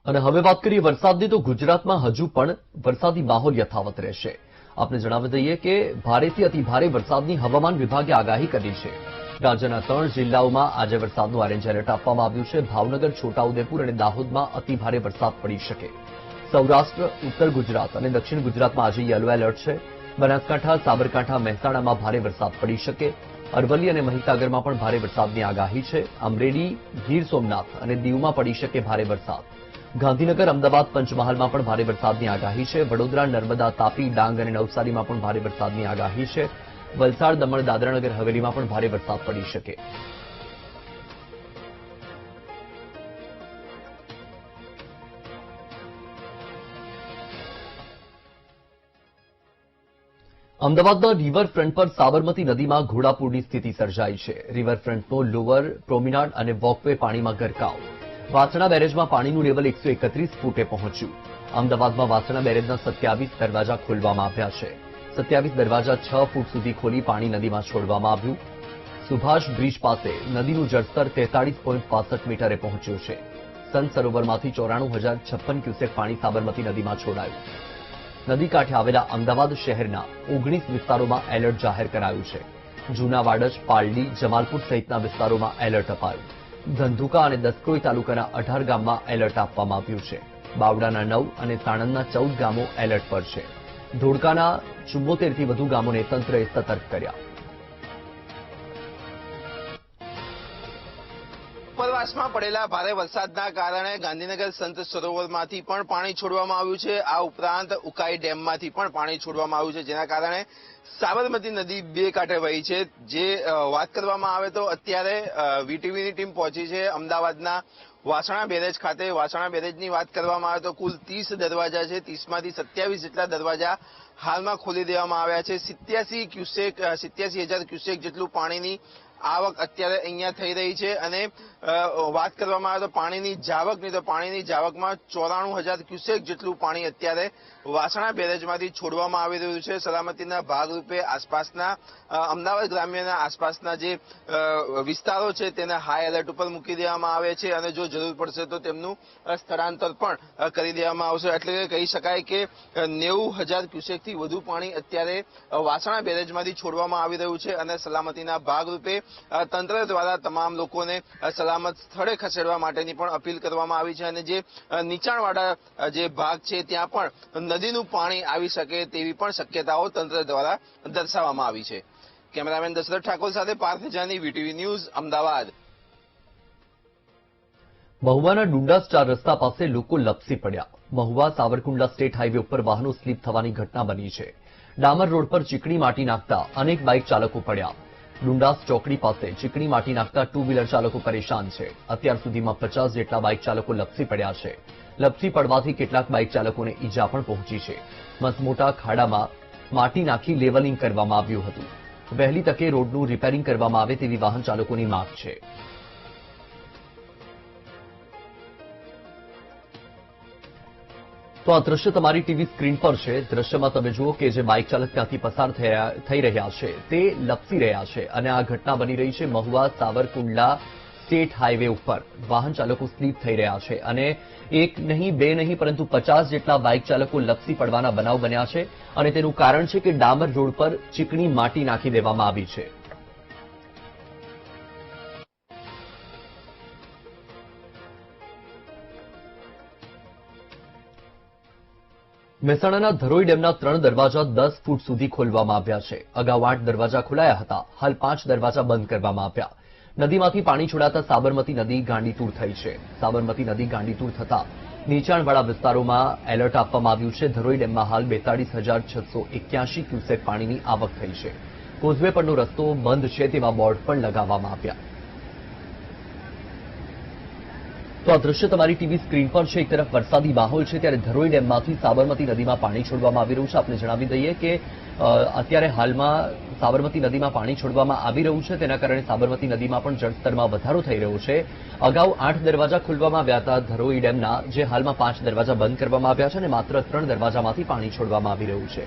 અને હવે વાત કરીએ વરસાદની તો ગુજરાતમાં હજુ પણ વરસાદી માહોલ યથાવત રહેશે। આપને જણાવી દઈએ કે ભારેથી અતિ ભારે વરસાદની હવામાન વિભાગે આગાહી કરી છે। રાજ્યના 3 જિલ્લાઓમાં આજે વરસાદનું ઓરેન્જ એલર્ટ આપવામાં આવ્યું છે। ભાવનગર, છોટાઉદેપુર અને દાહોદમાં અતિ ભારે વરસાદ પડી શકે। સૌરાષ્ટ્ર, ઉત્તર ગુજરાત અને દક્ષિણ ગુજરાતમાં આજે યલો એલર્ટ છે। બનાસકાંઠા, સાબરકાંઠા, મહેસાણામાં ભારે વરસાદ પડી શકે। અરવલ્લી અને મહીસાગરમાં પણ ભારે વરસાદની આગાહી છે। અમરેલી, ગીર સોમનાથ અને દીવમાં પડી શકે ભારે વરસાદ। ગાંધીનગર, અમદાવાદ, પંચમહાલમાં પણ ભારે વરસાદની આગાહી છે। વડોદરા, નર્મદા, તાપી, ડાંગ અને નવસારીમાં પણ ભારે વરસાદની આગાહી છે। વલસાડ, દમણ, દાદરાનગર હવેલીમાં પણ ભારે વરસાદ પડી શકે। અમદાવાદના રિવરફ્રન્ટ પર સાબરમતી નદીમાં ઘોડાપૂરની સ્થિતિ સર્જાઈ છે। રિવરફ્રન્ટનો લોઅર પ્રોમિનાડ અને વોકવે પાણીમાં ગરકાવ। વાસણા બેરેજમાં પાણીનું લેવલ 131 ફૂટે પહોંચ્યું। અમદાવાદમાં વાસણા બેરેજના 27 દરવાજા ખોલવામાં આવ્યા છે। 27 દરવાજા 6 ફૂટ સુધી ખોલી પાણી નદીમાં છોડવામાં આવ્યું। સુભાષ બ્રિજ પાસે નદીનું જળસ્તર 43.65 મીટરે પહોંચ્યું છે। સંત સરોવરમાંથી 94,056 ક્યુસેક પાણી સાબરમતી નદીમાં છોડાયું। નદી કાંઠે આવેલા અમદાવાદ શહેરના 19 વિસ્તારોમાં એલર્ટ જાહેર કરાયું છે। જૂના વાડજ, પાલડી, જમાલપુર સહિતના વિસ્તારોમાં એલર્ટ અપાયું। ધંધુકા અને દસક્રોઈ તાલુકાના 18 ગામમાં એલર્ટ આપવામાં આવ્યું છે। બાવડાના 9 અને સાણંદના 14 ગામો એલર્ટ પર છે। ધોળકાના 74થી વધુ ગામોને તંત્રએ સતર્ક કર્યા। ઉપરવાસમાં પડેલા ભારે વરસાદના કારણે ગાંધીનગર સંત સરોવરમાંથી પણ પાણી છોડવામાં આવ્યું છે। આ ઉપરાંત ઉકાઈ ડેમમાંથી પણ પાણી છોડવામાં આવ્યું છે, જેના કારણે સાબરમતી નદી બે કાંઠે વહી છે। જે વાત કરવામાં આવે તો અત્યારે વીટીવીની ટીમ પહોંચી છે અમદાવાદના વાસણા બેરેજ ખાતે। વાસણા બેરેજની વાત કરવામાં આવે તો કુલ 30 દરવાજા છે। 30માંથી 27 જેટલા દરવાજા હાલમાં ખોલી દેવામાં આવ્યા છે। 87,000 ક્યુસેક જેટલું પાણીની આવક અત્યારે અહીંયા થઈ રહી છે। અને વાત કરવામાં આવે તો પાણીની જાવકની તો પાણીની જાવકમાં 94,000 ક્યુસેક જેટલું પાણી અત્યારે વાસણા બેરેજમાંથી છોડવામાં આવી રહ્યું છે। સલામતીના ભાગરૂપે આસપાસના અમદાવાદ ગ્રામ્યના આસપાસના જે વિસ્તારો છે તેને હાઈ એલર્ટ ઉપર મૂકી દેવામાં આવે છે અને જો જરૂર પડશે તો તેમનું સ્થળાંતર પણ કરી દેવામાં આવશે। એટલે કે કહી શકાય કે 90,000 ક્યુસેકથી વધુ પાણી અત્યારે વાસણા બેરેજમાંથી છોડવામાં આવી રહ્યું છે અને સલામતીના ભાગરૂપે તંત્ર દ્વારા તમામ લોકોને સલામત સ્થળે ખસેડવા માટેની પણ અપીલ કરવામાં આવી છે અને જે નીચાણવાળા જે ભાગ છે ત્યાં પણ નદીનું પાણી આવી શકે તેવી પણ શક્યતાઓ તંત્ર દ્વારા દર્શાવવામાં આવી છે। કેમેરામેન દશરથ ઠાકોર સાથે પાર્થ જાની, વીટીવી ન્યૂઝ, અમદાવાદ। મહુવાના ડુંડાસ 4 રસ્તા પાસે લોકો લપસી પડ્યા। મહુવા સાવરકુંડલા સ્ટેટ હાઈવે ઉપર વાહનો સ્લીપ થવાની ઘટના બની છે। ડામર રોડ પર ચીકણી માટી નાખતા અનેક બાઇક ચાલકો પડ્યા। ડુંડાસ ચોકડી પાસે ચીકણી માટી નાખતા 2 વ્હીલર ચાલકો પરેશાન છે। અત્યાર સુધીમાં 50 જેટલા બાઇક ચાલકો લપસી પડ્યા છે। લપસી પડવાથી કેટલાક બાઇક ચાલકોને ઈજા પણ પહોંચી છે। મસમોટા ખાડામાં માટી નાખી લેવલિંગ કરવામાં આવ્યું હતું। વહેલી તકે રોડનું રિપેરિંગ કરવામાં આવે તેવી વાહન ચાલકોની માંગ છે। તો આ દ્રશ્ય તમારી ટીવી સ્ક્રીન પર છે। દ્રશ્યમાં તમે જુઓ કે જે બાઇક ચાલક ત્યાંથી પસાર થઈ રહ્યા છે તે લપસી રહ્યા છે અને આ ઘટના બની રહી છે મહુવા સાવરકુંડલા સ્ટેટ હાઈવે ઉપર। વાહન ચાલકો સ્લીપ થઈ રહ્યા છે અને એક નહીં, બે નહીં પરંતુ 50 જેટલા બાઇક ચાલકો લપસી પડવાના બનાવ બન્યા છે અને તેનું કારણ છે કે ડામર રોડ પર ચીકણી માટી નાખી દેવામાં આવી છે। મહેસાણાના ધરોઈ ડેમના 3 દરવાજા 10 ફૂટ સુધી ખોલવામાં આવ્યા છે। અગાઉ 8 દરવાજા ખોલાયા હતા, હાલ 5 દરવાજા બંધ કરવામાં આવ્યા। નદીમાંથી પાણી છોડાતા સાબરમતી નદી ગાંડીતૂર થઈ છે। સાબરમતી નદી ગાંડીતૂર થતા નીચાણવાળા વિસ્તારોમાં એલર્ટ આપવામાં આવ્યું છે। ધરોઈ ડેમમાં હાલ 42,681 ક્યુસેક પાણીની આવક થઈ છે। કોઝવે પરનો રસ્તો બંધ છે તેવા બોર્ડ પણ લગાવવામાં આવ્યા। તો આ દ્રશ્ય તમારી ટીવી સ્ક્રીન પર છે। એક તરફ વરસાદી માહોલ છે ત્યારે ધરોઈ ડેમમાંથી સાબરમતી નદીમાં પાણી છોડવામાં આવી રહ્યું છે। આપને જણાવી દઈએ કે અત્યારે હાલમાં સાબરમતી નદીમાં પાણી છોડવામાં આવી રહ્યું છે, તેના કારણે સાબરમતી નદીમાં પણ જળસ્તરમાં વધારો થઈ રહ્યો છે। અગાઉ 8 દરવાજા ખોલવામાં આવ્યા હતા ધરોઈ ડેમના, જે હાલમાં 5 દરવાજા બંધ કરવામાં આવ્યા છે અને માત્ર 3 દરવાજામાંથી પાણી છોડવામાં આવી રહ્યું છે।